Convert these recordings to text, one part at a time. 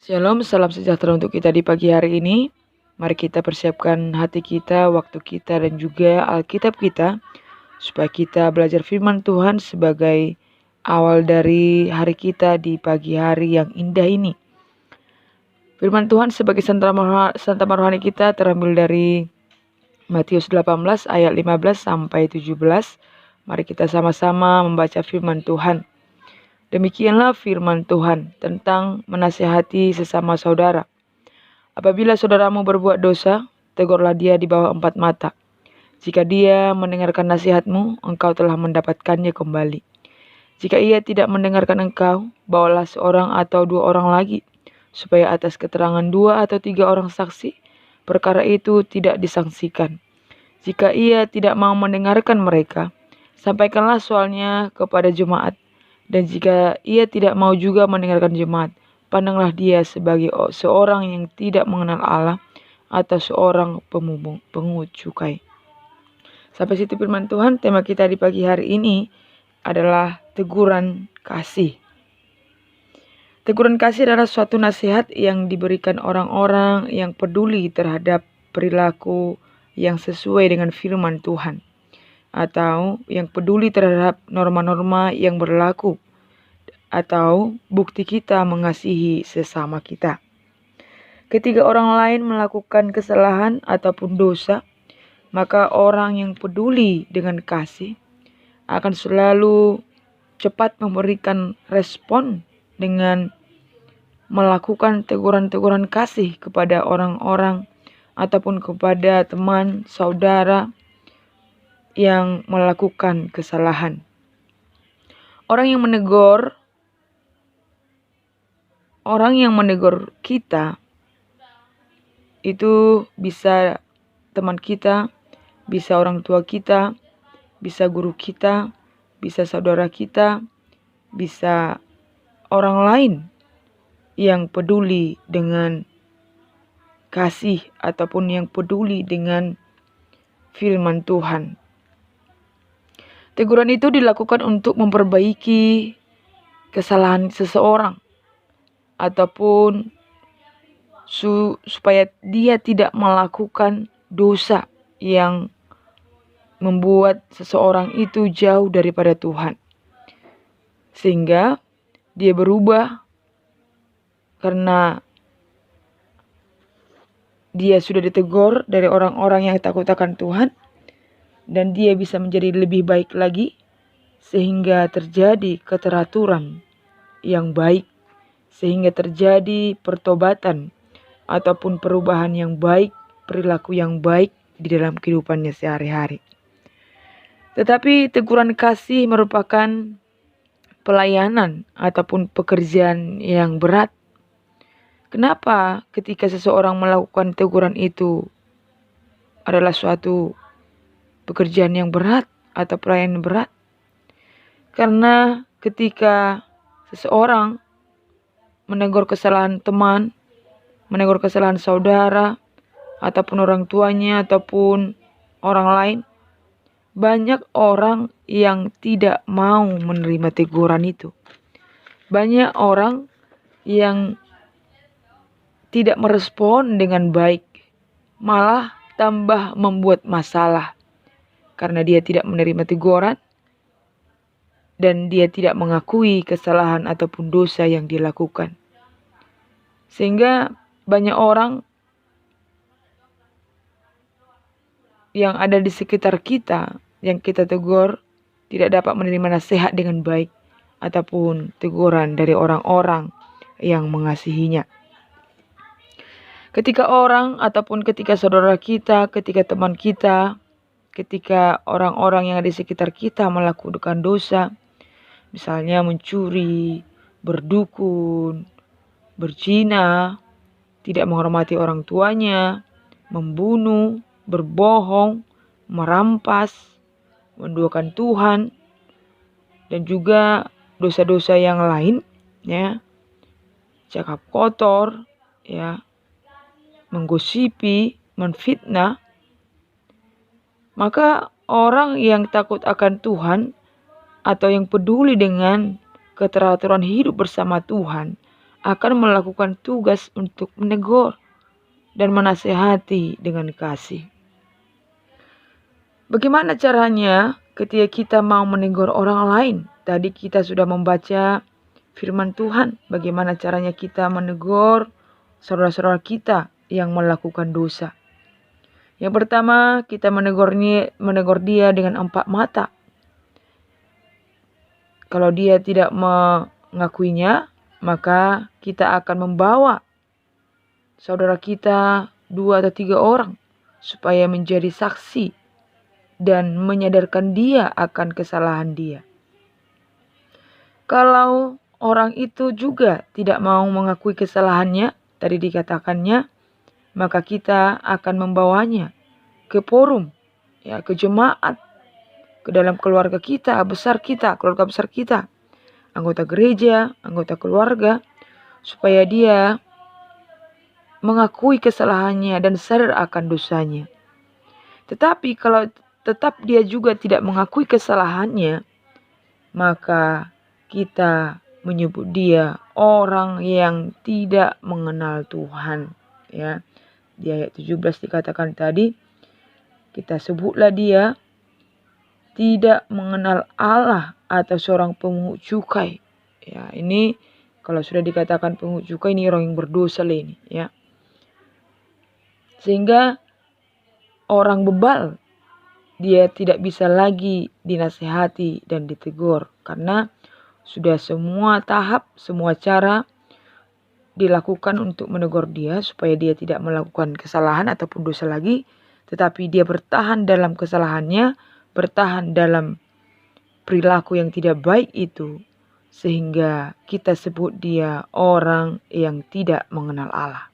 Shalom, salam sejahtera untuk kita di pagi hari ini. Mari kita persiapkan hati kita, waktu kita, dan juga Alkitab kita, supaya kita belajar firman Tuhan sebagai awal dari hari kita di pagi hari yang indah ini. Firman Tuhan sebagai santapan rohani kita terambil dari Matius 18 ayat 15 sampai 17. Mari kita sama-sama membaca firman Tuhan. Demikianlah firman Tuhan tentang menasihati sesama saudara. Apabila saudaramu berbuat dosa, tegurlah dia di bawah 4 mata. Jika dia mendengarkan nasihatmu, engkau telah mendapatkannya kembali. Jika ia tidak mendengarkan engkau, bawalah seorang atau 2 orang lagi, supaya atas keterangan 2 atau 3 orang saksi, perkara itu tidak disangsikan. Jika ia tidak mau mendengarkan mereka, sampaikanlah soalnya kepada jemaat. Dan jika ia tidak mau juga mendengarkan jemaat, pandanglah dia sebagai seorang yang tidak mengenal Allah atau seorang pemungut cukai. Sampai situ firman Tuhan. Tema kita di pagi hari ini adalah teguran kasih. Teguran kasih adalah suatu nasihat yang diberikan orang-orang yang peduli terhadap perilaku yang sesuai dengan firman Tuhan, atau yang peduli terhadap norma-norma yang berlaku, atau bukti kita mengasihi sesama kita. Ketika orang lain melakukan kesalahan ataupun dosa, maka orang yang peduli dengan kasih akan selalu cepat memberikan respon dengan melakukan teguran-teguran kasih kepada orang-orang ataupun kepada teman, saudara yang melakukan kesalahan. Orang yang menegur kita itu bisa teman kita, bisa orang tua kita, bisa guru kita, bisa saudara kita, bisa orang lain yang peduli dengan kasih ataupun yang peduli dengan firman Tuhan. Teguran itu dilakukan untuk memperbaiki kesalahan seseorang, ataupun supaya dia tidak melakukan dosa yang membuat seseorang itu jauh daripada Tuhan, sehingga dia berubah karena dia sudah ditegur dari orang-orang yang takut akan Tuhan, dan dia bisa menjadi lebih baik lagi, sehingga terjadi keteraturan yang baik, sehingga terjadi pertobatan ataupun perubahan yang baik, perilaku yang baik di dalam kehidupannya sehari-hari. Tetapi teguran kasih merupakan pelayanan ataupun pekerjaan yang berat. Kenapa ketika seseorang melakukan teguran itu adalah suatu pekerjaan yang berat atau pelayanan berat? Karena ketika seseorang menegur kesalahan teman, menegur kesalahan saudara, ataupun orang tuanya, ataupun orang lain, banyak orang yang tidak mau menerima teguran itu. Banyak orang yang tidak merespon dengan baik, malah tambah membuat masalah karena dia tidak menerima teguran dan dia tidak mengakui kesalahan ataupun dosa yang dilakukan. Sehingga banyak orang yang ada di sekitar kita yang kita tegur tidak dapat menerima nasihat dengan baik ataupun teguran dari orang-orang yang mengasihinya. Ketika orang ataupun ketika saudara kita, ketika teman kita, ketika orang-orang yang ada di sekitar kita melakukan dosa, misalnya mencuri, berdukun, berzina, tidak menghormati orang tuanya, membunuh, berbohong, merampas, menduakan Tuhan, dan juga dosa-dosa yang lain, ya, cakap kotor, ya, menggosipi, menfitnah, maka orang yang takut akan Tuhan atau yang peduli dengan keteraturan hidup bersama Tuhan akan melakukan tugas untuk menegur dan menasehati dengan kasih. Bagaimana caranya ketika kita mau menegur orang lain? Tadi kita sudah membaca firman Tuhan, bagaimana caranya kita menegur saudara-saudara kita yang melakukan dosa. Yang pertama, kita menegur dia dengan empat mata. Kalau dia tidak mengakuinya, maka kita akan membawa saudara kita 2 atau 3 orang supaya menjadi saksi dan menyadarkan dia akan kesalahan dia. Kalau orang itu juga tidak mau mengakui kesalahannya, tadi dikatakannya, maka kita akan membawanya ke forum, ke jemaat, ke dalam keluarga keluarga besar kita, anggota gereja, anggota keluarga, supaya dia mengakui kesalahannya dan sadar akan dosanya. Tetapi kalau tetap dia juga tidak mengakui kesalahannya, maka kita menyebut dia orang yang tidak mengenal Tuhan. Ya, di ayat 17 dikatakan tadi, kita sebutlah dia tidak mengenal Allah atau seorang pungut cukai. Ya, ini kalau sudah dikatakan pungut cukai, ini orang yang berdosa ini, ya. Sehingga orang bebal, dia tidak bisa lagi dinasehati dan ditegur karena sudah semua tahap, semua cara dilakukan untuk menegur dia supaya dia tidak melakukan kesalahan ataupun dosa lagi, tetapi dia bertahan dalam kesalahannya, bertahan dalam perilaku yang tidak baik itu, sehingga kita sebut dia orang yang tidak mengenal Allah.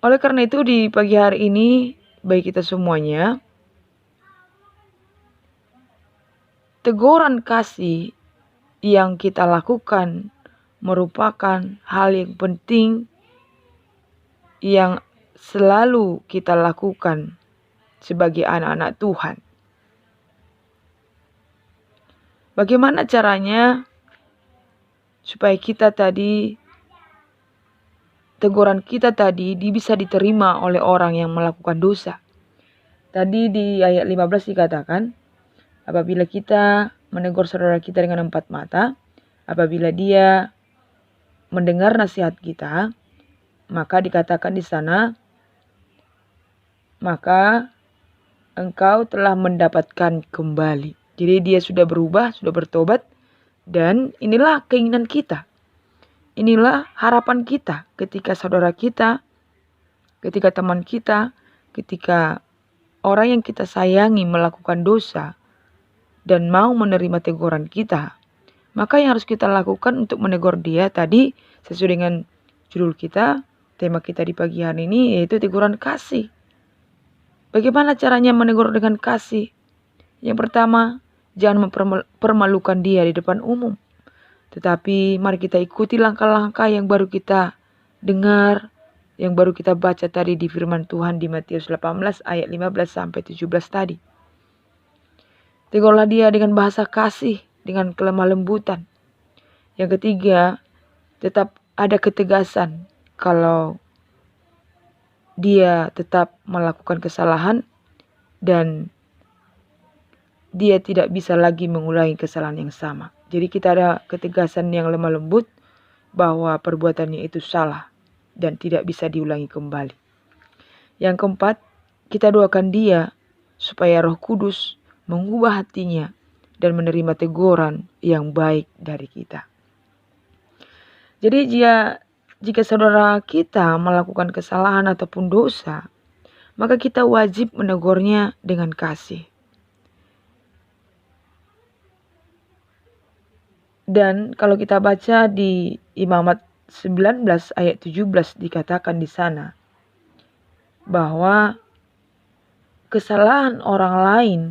Oleh karena itu di pagi hari ini, bagi kita semuanya, teguran kasih yang kita lakukan merupakan hal yang penting yang selalu kita lakukan sebagai anak-anak Tuhan. Bagaimana caranya supaya teguran kita tadi bisa diterima oleh orang yang melakukan dosa? Tadi di ayat 15 dikatakan, apabila kita menegur saudara kita dengan 4 mata, apabila dia mendengar nasihat kita, maka dikatakan di sana, maka engkau telah mendapatkan kembali. Jadi dia sudah berubah, sudah bertobat, dan inilah keinginan kita. Inilah harapan kita ketika saudara kita, ketika teman kita, ketika orang yang kita sayangi melakukan dosa dan mau menerima teguran kita. Maka yang harus kita lakukan untuk menegur dia tadi sesuai dengan judul kita, tema kita di pagi hari ini yaitu teguran kasih. Bagaimana caranya menegur dengan kasih? Yang pertama, jangan mempermalukan dia di depan umum. Tetapi mari kita ikuti langkah-langkah yang baru kita dengar, yang baru kita baca tadi di firman Tuhan di Matius 18 ayat 15 sampai 17 tadi. Tegurlah dia dengan bahasa kasih, dengan kelemah lembutan. Yang ketiga, tetap ada ketegasan kalau dia tetap melakukan kesalahan dan dia tidak bisa lagi mengulangi kesalahan yang sama. Jadi kita ada ketegasan yang lemah lembut bahwa perbuatannya itu salah dan tidak bisa diulangi kembali. Yang keempat, kita doakan dia supaya Roh Kudus mengubah hatinya dan menerima teguran yang baik dari kita. Jadi jika saudara kita melakukan kesalahan ataupun dosa, maka kita wajib menegurnya dengan kasih. Dan kalau kita baca di Imamat 19 ayat 17 dikatakan di sana bahwa kesalahan orang lain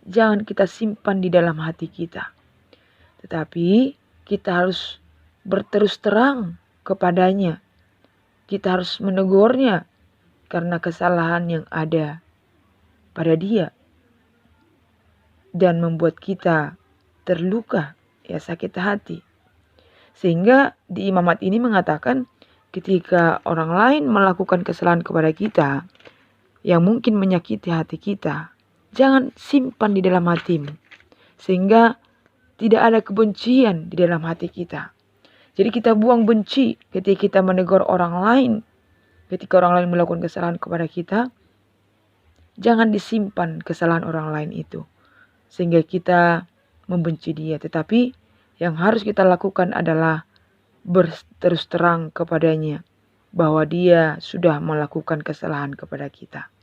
jangan kita simpan di dalam hati kita. Tetapi kita harus berterus terang kepadanya. Kita harus menegurnya karena kesalahan yang ada pada dia. Dan membuat kita terluka, sakit hati. Sehingga di imamat ini mengatakan ketika orang lain melakukan kesalahan kepada kita yang mungkin menyakiti hati kita, jangan simpan di dalam hatimu. Sehingga tidak ada kebencian di dalam hati kita. Jadi kita buang benci ketika kita menegur orang lain. Ketika orang lain melakukan kesalahan kepada kita, jangan disimpan kesalahan orang lain itu. Sehingga kita membenci dia. Tetapi yang harus kita lakukan adalah berterus terang kepadanya bahwa dia sudah melakukan kesalahan kepada kita.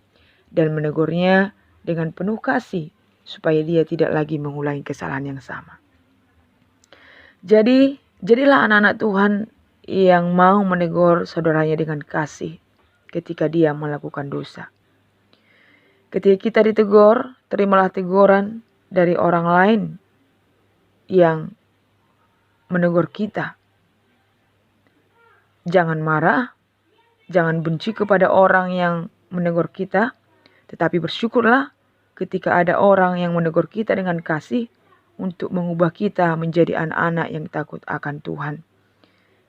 Dan menegurnya dengan penuh kasih supaya dia tidak lagi mengulangi kesalahan yang sama. Jadi, jadilah anak-anak Tuhan yang mau menegur saudaranya dengan kasih ketika dia melakukan dosa. Ketika kita ditegur, terimalah teguran dari orang lain yang menegur kita. Jangan marah, jangan benci kepada orang yang menegur kita, tetapi bersyukurlah ketika ada orang yang menegur kita dengan kasih untuk mengubah kita menjadi anak-anak yang takut akan Tuhan.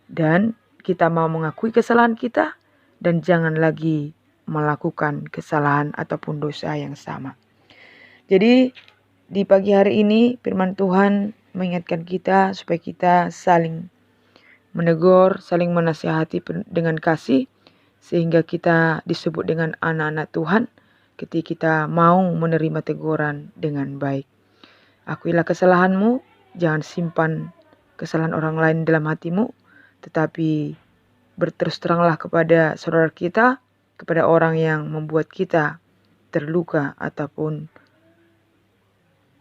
Dan kita mau mengakui kesalahan kita dan jangan lagi melakukan kesalahan ataupun dosa yang sama. Jadi di pagi hari ini firman Tuhan mengingatkan kita supaya kita saling menegur, saling menasihati dengan kasih sehingga kita disebut dengan anak-anak Tuhan ketika kita mau menerima teguran dengan baik. Akuilah kesalahanmu, jangan simpan kesalahan orang lain dalam hatimu, tetapi berterus teranglah kepada saudara kita, kepada orang yang membuat kita terluka ataupun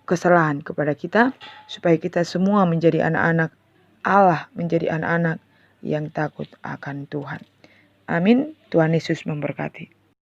kesalahan kepada kita, supaya kita semua menjadi anak-anak Allah, menjadi anak-anak yang takut akan Tuhan. Amin. Tuhan Yesus memberkati.